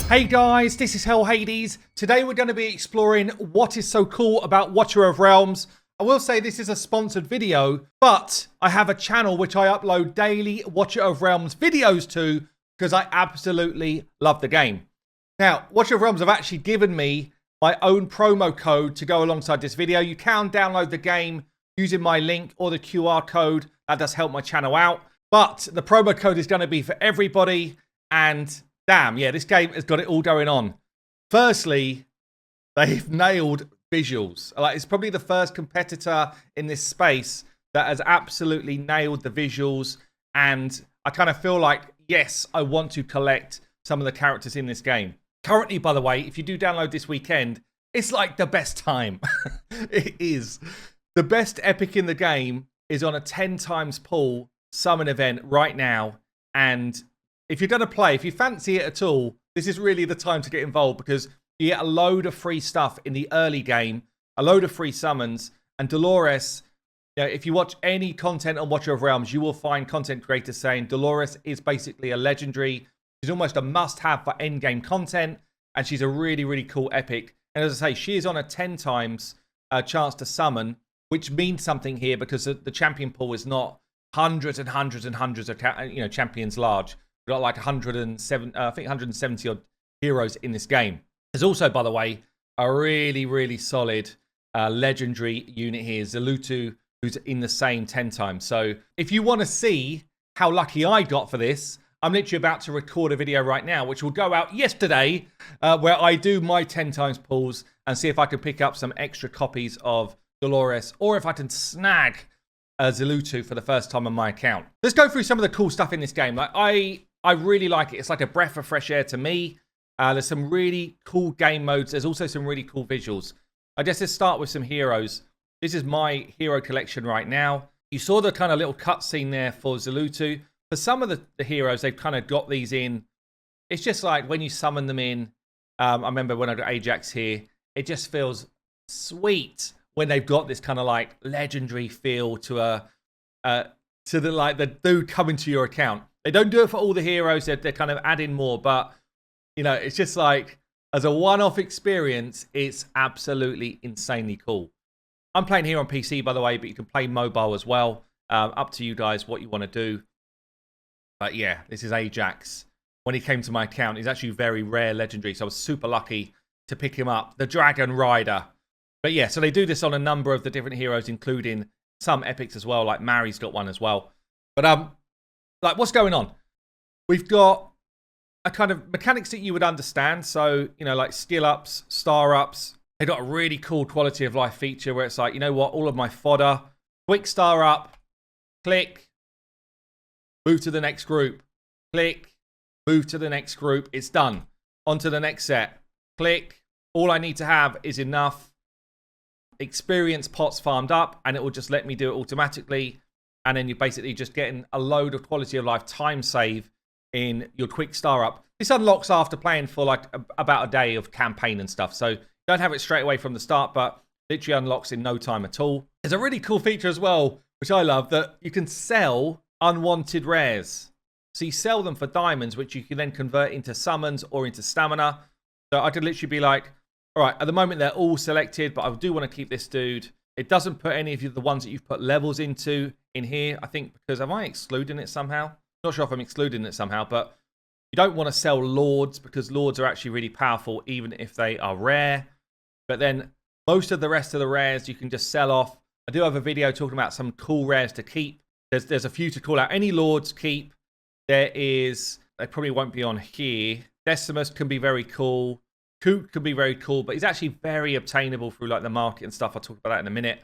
Hey guys, this is Hell Hades. Today we're going to be exploring what is so cool about Watcher of Realms. I will say this is a sponsored video, but I have a channel which I upload daily Watcher of Realms videos to because I absolutely love the game. Now, Watcher of Realms have actually given me my own promo code to go alongside this video. You can download the game using my link or the QR code. That does help my channel out. But the promo code is going to be for everybody, and damn, yeah, this game has got it all going on. Firstly, they've nailed visuals. Like, it's probably the first competitor in this space that has absolutely nailed the visuals. And I kind of feel like, yes, I want to collect some of the characters in this game. Currently, by the way, if you do download this weekend, it's like the best time. It is. The best epic in the game is on a 10 times pull summon event right now. And if you're going to play, if you fancy it at all, this is really the time to get involved because you get a load of free stuff in the early game, a load of free summons, and Dolores, you know, if you watch any content on Watcher of Realms, you will find content creators saying Dolores is basically a legendary. She's almost a must-have for endgame content, and she's a really, really cool epic. And as I say, she is on a 10 times chance to summon, which means something here because the champion pool is not hundreds and hundreds and hundreds of champions large. We've got like 107, I think 170 odd heroes in this game. There's also, by the way, a really, really solid legendary unit here, Zelutu, who's in the same 10 times. So if you want to see how lucky I got for this, I'm literally about to record a video right now, which will go out yesterday, where I do my 10 times pulls and see if I can pick up some extra copies of Dolores, or if I can snag Zelutu for the first time on my account. Let's go through some of the cool stuff in this game. Like I really like it. It's like a breath of fresh air to me. There's some really cool game modes. There's also some really cool visuals. I guess let's start with some heroes. This is my hero collection right now. You saw the kind of little cutscene there for Zelutu. For some of the heroes, they've kind of got these in. It's just like when you summon them in. I remember when I got Ajax here. It just feels sweet when they've got this kind of like legendary feel to the dude coming to your account. They don't do it for all the heroes. They're kind of adding more, but you know, it's just like as a one-off experience, it's absolutely insanely cool. I'm playing here on PC, by the way, but you can play mobile as well. Up to you guys what you want to do. But yeah, this is Ajax. When he came to my account, he's actually very rare legendary, so I was super lucky to pick him up. The Dragon Rider. But yeah, so they do this on a number of the different heroes, including some epics as well, like Mari's got one as well. But like, what's going on? We've got a kind of mechanics that you would understand. So, you know, like skill ups, star ups. They got a really cool quality of life feature where it's like, you know what, all of my fodder, quick star up, click, move to the next group, click, move to the next group. It's done. On to the next set. Click. All I need to have is enough experience pots farmed up, and it will just let me do it automatically. And then you're basically just getting a load of quality of life time save in your quick star up. This unlocks after playing for like about a day of campaign and stuff. So don't have it straight away from the start, but literally unlocks in no time at all. There's a really cool feature as well, which I love, that you can sell unwanted rares. So you sell them for diamonds, which you can then convert into summons or into stamina. So I could literally be like, all right, at the moment they're all selected, but I do want to keep this dude. It doesn't put any of the ones that you've put levels into in here, I think, because am I excluding it somehow? Not sure if I'm excluding it somehow, but you don't want to sell lords because lords are actually really powerful, even if they are rare. But then most of the rest of the rares you can just sell off. I do have a video talking about some cool rares to keep. There's a few to call out. Any lords keep. There is, they probably won't be on here. Decimus can be very cool. Coot can be very cool, but he's actually very obtainable through like the market and stuff. I'll talk about that in a minute.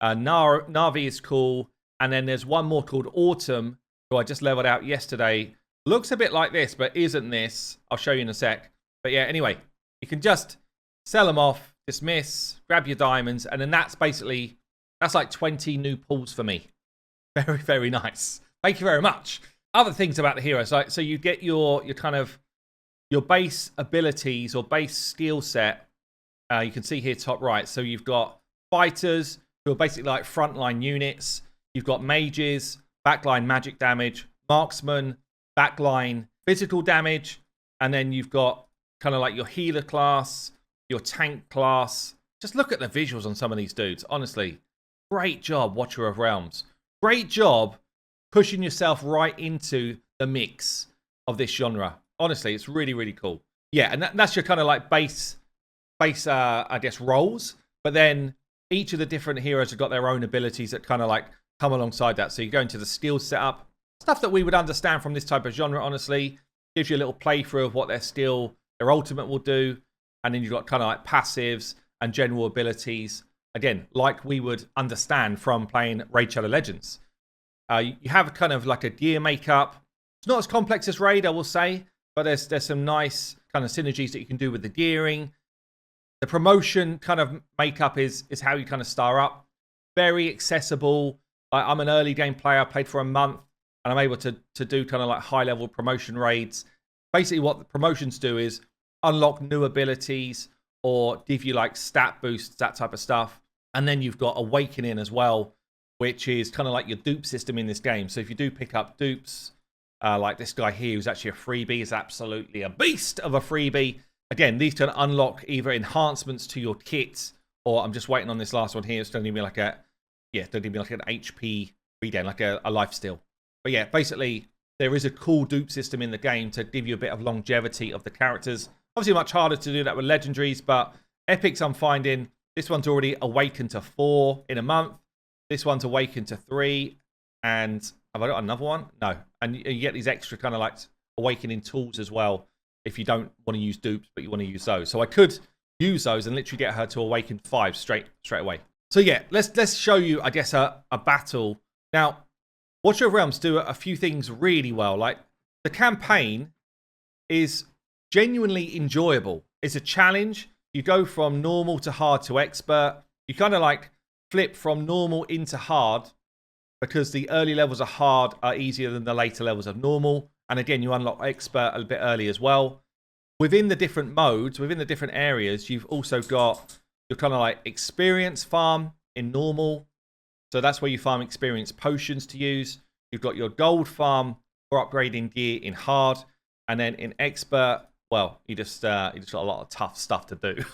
Navi is cool. And then there's one more called Autumn, who I just leveled out yesterday. Looks a bit like this, but isn't this. I'll show you in a sec. But yeah, anyway, you can just sell them off, dismiss, grab your diamonds, and then that's like 20 new pulls for me. Very, very nice. Thank you very much. Other things about the heroes, like so you get your kind of your base abilities or base skill set. You can see here top right. So you've got fighters who are basically like frontline units. You've got mages, backline magic damage, marksman, backline physical damage, and then you've got kind of like your healer class, your tank class. Just look at the visuals on some of these dudes. Honestly, great job, Watcher of Realms. Great job pushing yourself right into the mix of this genre. Honestly, it's really, really cool. Yeah, and that's your kind of like base, I guess, roles. But then each of the different heroes have got their own abilities that kind of like come alongside that. So you go into the skill setup, stuff that we would understand from this type of genre, honestly. Gives you a little playthrough of what their skill, their ultimate will do. And then you've got kind of like passives and general abilities. Again, like we would understand from playing Raid Shadow Legends. You have kind of like a gear makeup. It's not as complex as Raid, I will say. But there's some nice kind of synergies that you can do with the gearing. The promotion kind of makeup is how you kind of star up. Very accessible. I'm an early game player. I played for a month. And I'm able to do kind of like high-level promotion raids. Basically, what the promotions do is unlock new abilities or give you like stat boosts, that type of stuff. And then you've got Awakening as well, which is kind of like your dupe system in this game. So if you do pick up dupes, like this guy here, who's actually a freebie, is absolutely a beast of a freebie. Again, these can unlock either enhancements to your kit, or I'm just waiting on this last one here. It's going to give me like an HP regain, like a life steal. But yeah, basically, there is a cool dupe system in the game to give you a bit of longevity of the characters. Obviously, much harder to do that with legendaries, but epics I'm finding, this one's already awakened to 4 in a month. This one's awakened to 3. And have I got another one? No. And you get these extra kind of like awakening tools as well if you don't want to use dupes, but you want to use those. So I could use those and literally get her to awaken 5 straight away. So yeah, let's show you, I guess, a battle. Now, Watcher of Realms do a few things really well. Like, the campaign is genuinely enjoyable. It's a challenge. You go from normal to hard to expert. You kind of like flip from normal into hard because the early levels of hard are easier than the later levels of normal. And again, you unlock expert a bit early as well. Within the different modes, within the different areas, you've also got your kind of like experience farm in normal. So that's where you farm experience potions to use. You've got your gold farm for upgrading gear in hard. And then in expert, well, you just got a lot of tough stuff to do.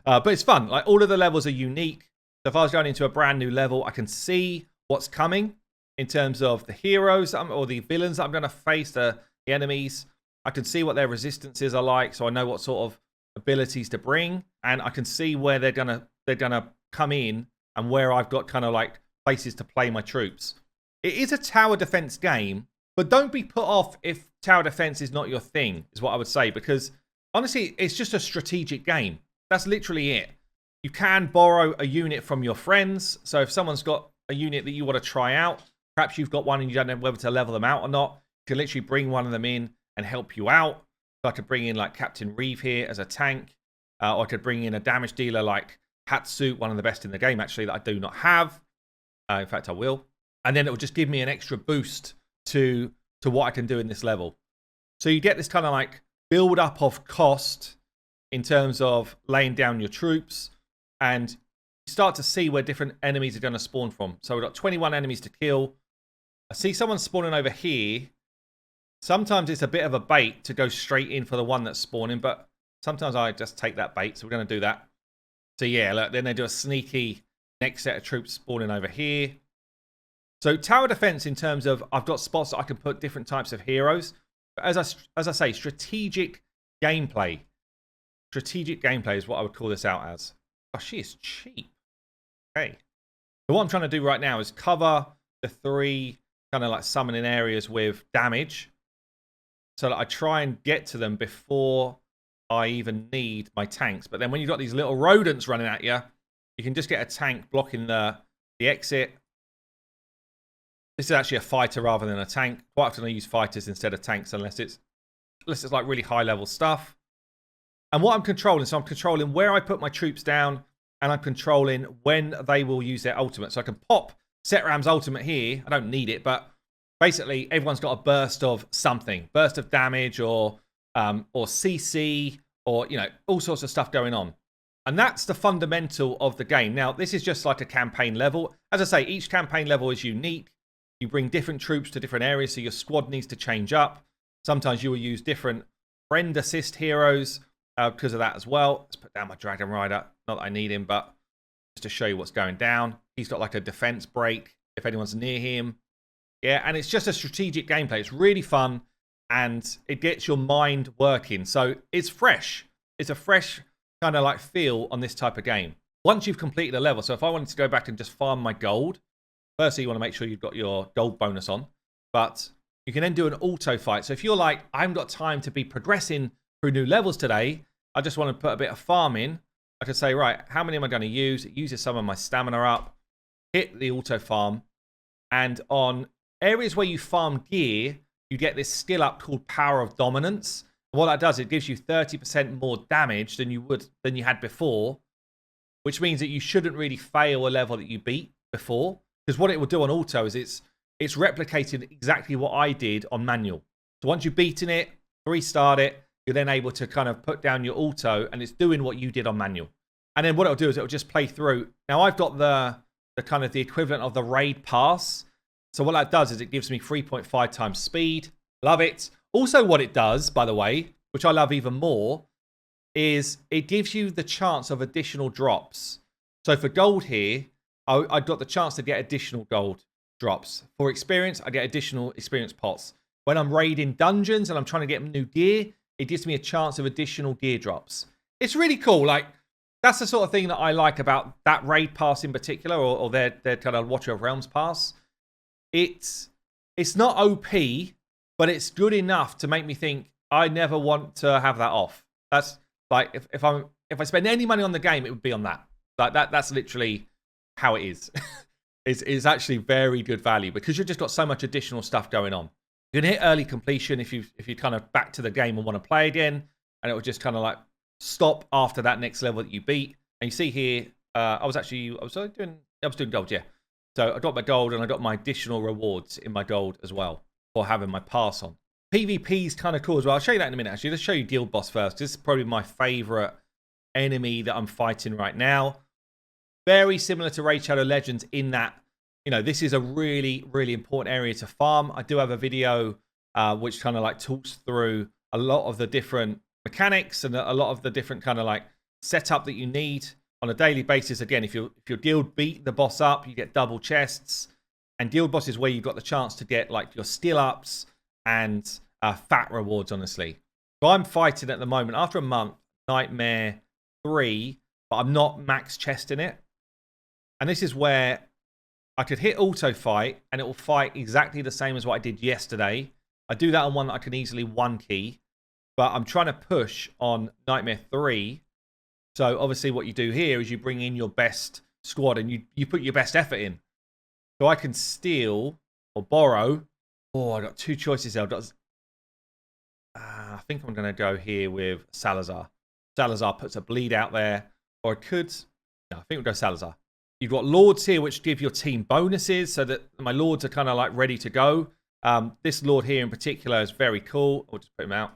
But it's fun. Like, all of the levels are unique. So if I was going into a brand new level, I can see what's coming in terms of the heroes or the villains that I'm going to face, the enemies. I can see what their resistances are like, so I know what sort of abilities to bring, and I can see where they're gonna come in and where I've got kind of like places to play my troops. It is a tower defense game, but don't be put off if tower defense is not your thing, is what I would say, because honestly, it's just a strategic game. That's literally it. You can borrow a unit from your friends, so if someone's got a unit that you want to try out, perhaps you've got one and you don't know whether to level them out or not, you can literally bring one of them in and help you out. So I could bring in like Captain Reeve here as a tank, or I could bring in a damage dealer like Hatsu, one of the best in the game actually that I do not have. In fact, I will. And then it will just give me an extra boost to what I can do in this level. So you get this kind of like build up of cost in terms of laying down your troops, and you start to see where different enemies are going to spawn from. So we've got 21 enemies to kill. I see someone spawning over here. Sometimes it's a bit of a bait to go straight in for the one that's spawning, but sometimes I just take that bait, so we're going to do that. So yeah, look, then they do a sneaky next set of troops spawning over here. So tower defense in terms of I've got spots that I can put different types of heroes. But as I say, strategic gameplay. Strategic gameplay is what I would call this out as. Oh, she is cheap. Okay. So what I'm trying to do right now is cover the 3 kind of like summoning areas with damage, so that I try and get to them before I even need my tanks. But then when you've got these little rodents running at you, you can just get a tank blocking the exit. This is actually a fighter rather than a tank. Quite often I use fighters instead of tanks unless it's like really high level stuff. And what I'm controlling, so I'm controlling where I put my troops down, and I'm controlling when they will use their ultimate. So I can pop Setram's ultimate here. I don't need it, but basically everyone's got a burst of something. Burst of damage or CC or, you know, all sorts of stuff going on. And that's the fundamental of the game. Now, this is just like a campaign level. As I say, each campaign level is unique. You bring different troops to different areas, so your squad needs to change up. Sometimes you will use different friend assist heroes because of that as well. Let's put down my Dragon Rider. Not that I need him, but just to show you what's going down. He's got like a defense break if anyone's near him. Yeah, and it's just a strategic gameplay. It's really fun, and it gets your mind working. So it's fresh. It's a fresh kind of like feel on this type of game. Once you've completed a level, so if I wanted to go back and just farm my gold, firstly, you want to make sure you've got your gold bonus on. But you can then do an auto fight. So if you're like, I haven't got time to be progressing through new levels today, I just want to put a bit of farm in, I could say, right, how many am I going to use? It uses some of my stamina up, hit the auto farm, and on areas where you farm gear, you get this skill up called Power of Dominance. And what that does, it gives you 30% more damage than you had before, which means that you shouldn't really fail a level that you beat before. Because what it will do on auto is it's replicating exactly what I did on manual. So once you've beaten it, restart it, you're then able to kind of put down your auto, and it's doing what you did on manual. And then what it'll do is it'll just play through. Now I've got the kind of the equivalent of the raid pass. So what that does is it gives me 3.5 times speed. Love it. Also what it does, by the way, which I love even more, is it gives you the chance of additional drops. So for gold here, I got the chance to get additional gold drops. For experience, I get additional experience pots. When I'm raiding dungeons and I'm trying to get new gear, it gives me a chance of additional gear drops. It's really cool. Like, that's the sort of thing that I like about that raid pass in particular, or their kind of Watcher of Realms pass. It's not OP, but it's good enough to make me think I never want to have that off. That's like if I spend any money on the game, it would be on that. Like that's literally how it is. It's actually very good value because you've just got so much additional stuff going on. You can hit early completion if you kind of back to the game and want to play again, and it will just kind of like stop after that next level that you beat. And you see here, I was doing gold, yeah. So I got my gold and I got my additional rewards in my gold as well for having my pass on. PvP is kind of cool as well. I'll show you that in a minute, actually. Let's show you Guild Boss first. This is probably my favorite enemy that I'm fighting right now. Very similar to Raid Shadow Legends in that, you know, this is a really, really important area to farm. I do have a video which kind of like talks through a lot of the different mechanics and a lot of the different kind of like setup that you need on a daily basis. Again, if your guild beat the boss up, you get double chests. And Guild Boss is where you've got the chance to get like your skill ups and fat rewards, honestly. So I'm fighting at the moment, after a month, Nightmare 3, but I'm not max chesting it. And this is where I could hit auto fight and it will fight exactly the same as what I did yesterday. I do that on one that I can easily one key, but I'm trying to push on Nightmare 3. So obviously what you do here is you bring in your best squad and you put your best effort in. So I can steal or borrow. Oh, I got two choices there. I think I'm going to go here with Salazar. Salazar puts a bleed out there. Or I could... No, I think we'll go Salazar. You've got Lords here, which give your team bonuses, so that my Lords are kind of like ready to go. This Lord here in particular is very cool. I'll just put him out.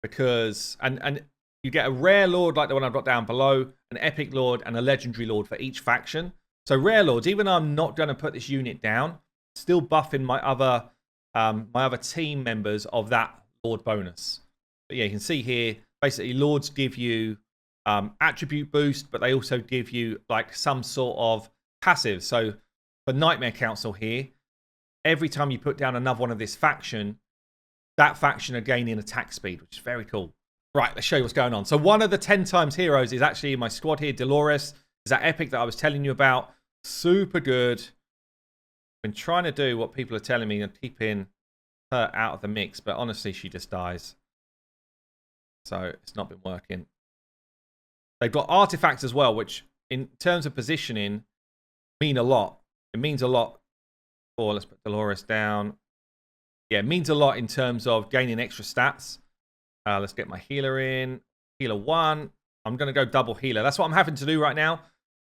Because... And you get a rare Lord like the one I've got down below, an epic Lord, and a legendary Lord for each faction. So rare Lords, even though I'm not going to put this unit down, still buffing my other team members of that Lord bonus. But yeah, you can see here, basically Lords give you attribute boost, but they also give you like some sort of passive. So for Nightmare Council here, every time you put down another one of this faction, that faction are gaining attack speed, which is very cool. Right, let's show you what's going on. So one of the 10 times heroes is actually in my squad here, Dolores. Is that epic that I was telling you about? Super good. Been trying to do what people are telling me and keeping her out of the mix, but honestly, she just dies. So it's not been working. They've got artifacts as well, which in terms of positioning mean a lot. It means a lot. Oh, let's put Dolores down. Yeah, it means a lot in terms of gaining extra stats. Let's get my healer in. Healer 1. I'm going to go double healer. That's what I'm having to do right now.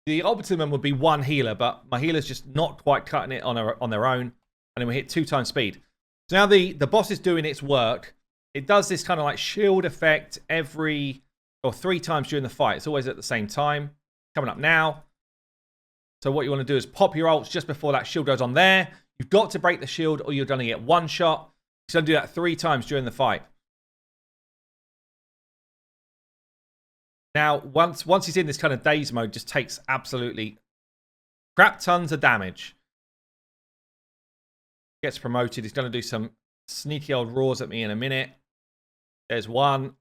The optimum would be one healer, but my healer's just not quite cutting it on their own. And then we hit 2 times speed. So now the boss is doing its work. It does this kind of like shield effect 3 times during the fight. It's always at the same time. Coming up now. So what you want to do is pop your ults just before that shield goes on there. You've got to break the shield or you're going to get one shot. So I'm going to do that 3 times during the fight. Now, once he's in this kind of daze mode, just takes absolutely crap tons of damage. Gets promoted. He's going to do some sneaky old roars at me in a minute. There's one.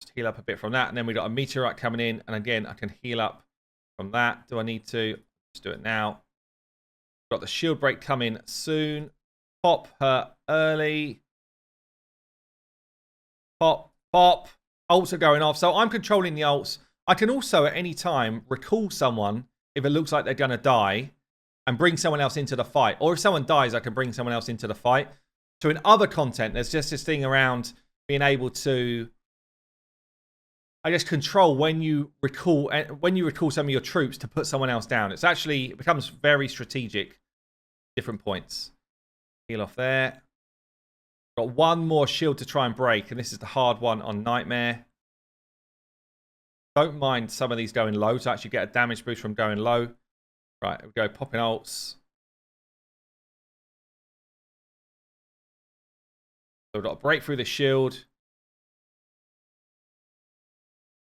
Just heal up a bit from that. And then we got a meteorite coming in. And again, I can heal up from that. Do I need to? Let's do it now. Got the shield break coming soon. Pop her early. Pop, pop. Ults are going off. So I'm controlling the ults. I can also at any time recall someone if it looks like they're going to die and bring someone else into the fight. Or if someone dies, I can bring someone else into the fight. So in other content, there's just this thing around being able to, I guess, control when you recall some of your troops to put someone else down. It's actually, it becomes very strategic. Different points. Heal off there. Got one more shield to try and break, and this is the hard one on Nightmare. Don't mind some of these going low to actually get a damage boost from going low. Right, we go popping ults. So we've got to break through the shield,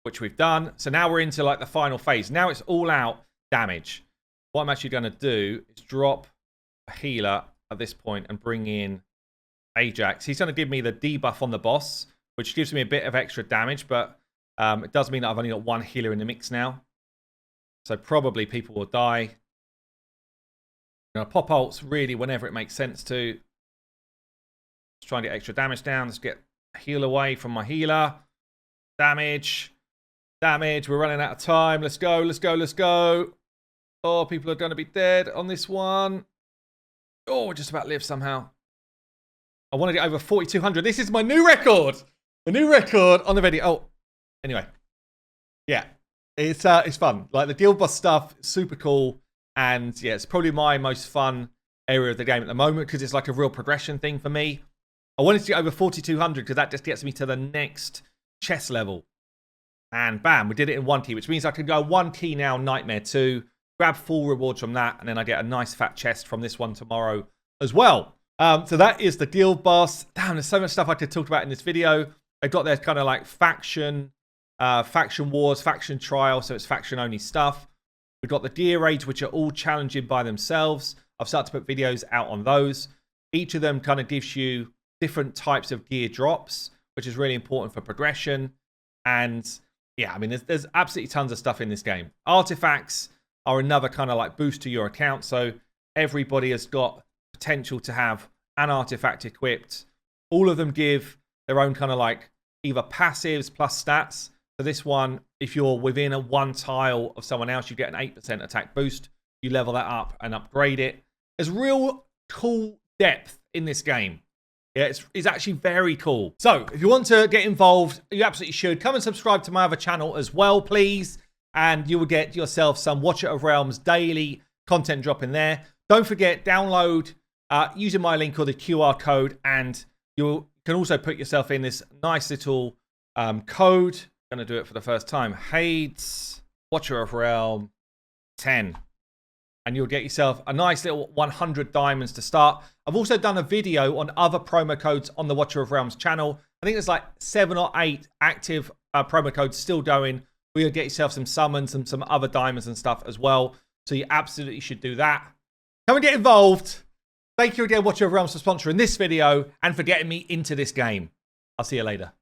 which we've done. So now we're into like the final phase. Now it's all out damage. What I'm actually going to do is drop a healer at this point and bring in Ajax. He's going to give me the debuff on the boss, which gives me a bit of extra damage, but it does mean that I've only got one healer in the mix now. So probably people will die. I'm going to pop ults really whenever it makes sense to. Let's try and get extra damage down. Let's get heal away from my healer. Damage. Damage. We're running out of time. Let's go. Let's go. Let's go. Oh, people are going to be dead on this one. Oh, just about live somehow. I want to get over 4,200. This is my new record. The new record on the video. Oh, anyway. Yeah. It's fun. Like the guild boss stuff, super cool. And yeah, it's probably my most fun area of the game at the moment because it's like a real progression thing for me. I wanted to get over 4,200 because that just gets me to the next chess level. And bam, we did it in one key, which means I can go one key now, Nightmare 2, grab full rewards from that, and then I get a nice fat chest from this one tomorrow as well. So that is the guild boss. Damn, there's so much stuff I could talk about in this video. I got their kind of like faction wars, faction trial, so it's faction only stuff. We've got the gear raids, which are all challenging by themselves. I've started to put videos out on those. Each of them kind of gives you different types of gear drops, which is really important for progression. And yeah, I mean, there's absolutely tons of stuff in this game. Artifacts are another kind of like boost to your account. So everybody has got potential to have an artifact equipped. All of them give their own kind of like either passives plus stats. So this one, if you're within a one tile of someone else, you get an 8% attack boost. You level that up and upgrade it. There's real cool depth in this game. Yeah, it's actually very cool. So if you want to get involved, you absolutely should. Come and subscribe to my other channel as well, please. And you will get yourself some Watcher of Realms daily content drop in there. Don't forget, download using my link or the QR code. And you can also put yourself in this nice little code. I'm going to do it for the first time. Hades, Watcher of Realm 10. And you'll get yourself a nice little 100 diamonds to start. I've also done a video on other promo codes on the Watcher of Realms channel. I think there's like 7 or 8 active promo codes still going. Where you'll get yourself some summons and some other diamonds and stuff as well. So you absolutely should do that. Come and get involved. Thank you again, Watcher of Realms, for sponsoring this video and for getting me into this game. I'll see you later.